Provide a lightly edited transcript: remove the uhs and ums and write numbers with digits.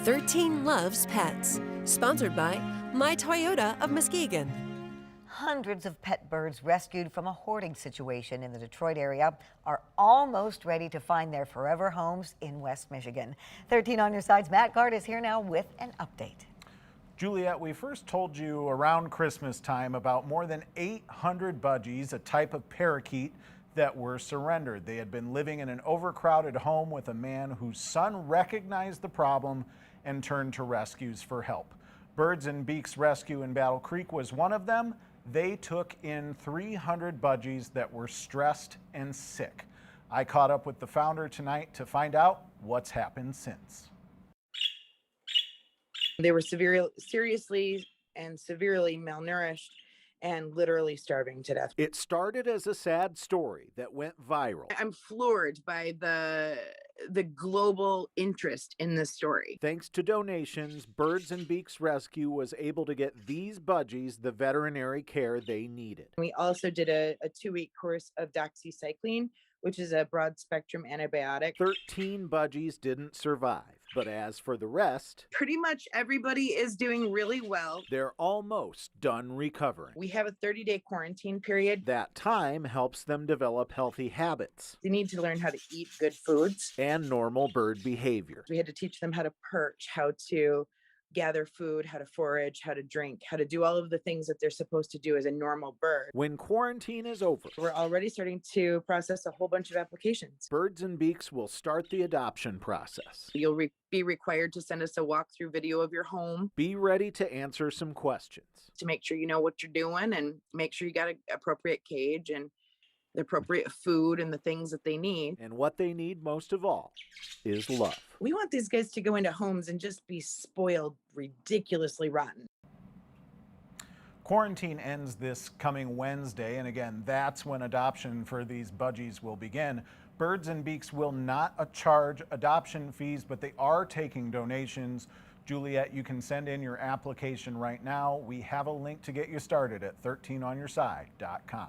13 Loves Pets, sponsored by My Toyota of Muskegon. Hundreds of pet birds rescued from a hoarding situation in the Detroit area are almost ready to find their forever homes in West Michigan. 13 on your side's Matt Gard is here now with an update. Juliet, we first told you around Christmas time about more than 800 budgies, a type of parakeet, that were surrendered. They had been living in an overcrowded home with a man whose son recognized the problem and turned to rescues for help. Birds and Beaks Rescue in Battle Creek was one of them. They took in 300 budgies that were stressed and sick. I caught up with the founder tonight to find out what's happened since. They were seriously and severely malnourished and literally starving to death. It started as a sad story that went viral. I'm floored by the global interest in this story. Thanks to donations, Birds and Beaks Rescue was able to get these budgies the veterinary care they needed. We also did a 2-week course of doxycycline, which is a broad spectrum antibiotic. 13 budgies didn't survive, but as for the rest, pretty much everybody is doing really well. They're almost done recovering. We have a 30-day quarantine period. That time helps them develop healthy habits. They need to learn how to eat good foods and normal bird behavior. We had to teach them how to perch, how to gather food, how to forage, how to drink, how to do all of the things that they're supposed to do as a normal bird. When quarantine is over, we're already starting to process a whole bunch of applications. Birds and Beaks will start the adoption process. You'll be required to send us a walkthrough video of your home. Be ready to answer some questions. To make sure you know what you're doing and make sure you got an appropriate cage and the appropriate food and the things that they need. And what they need most of all is love. We want these guys to go into homes and just be spoiled ridiculously rotten. Quarantine ends this coming Wednesday, and again, that's when adoption for these budgies will begin. Birds and Beaks will not charge adoption fees, but they are taking donations. Juliet, you can send in your application right now. We have a link to get you started at 13onyourside.com.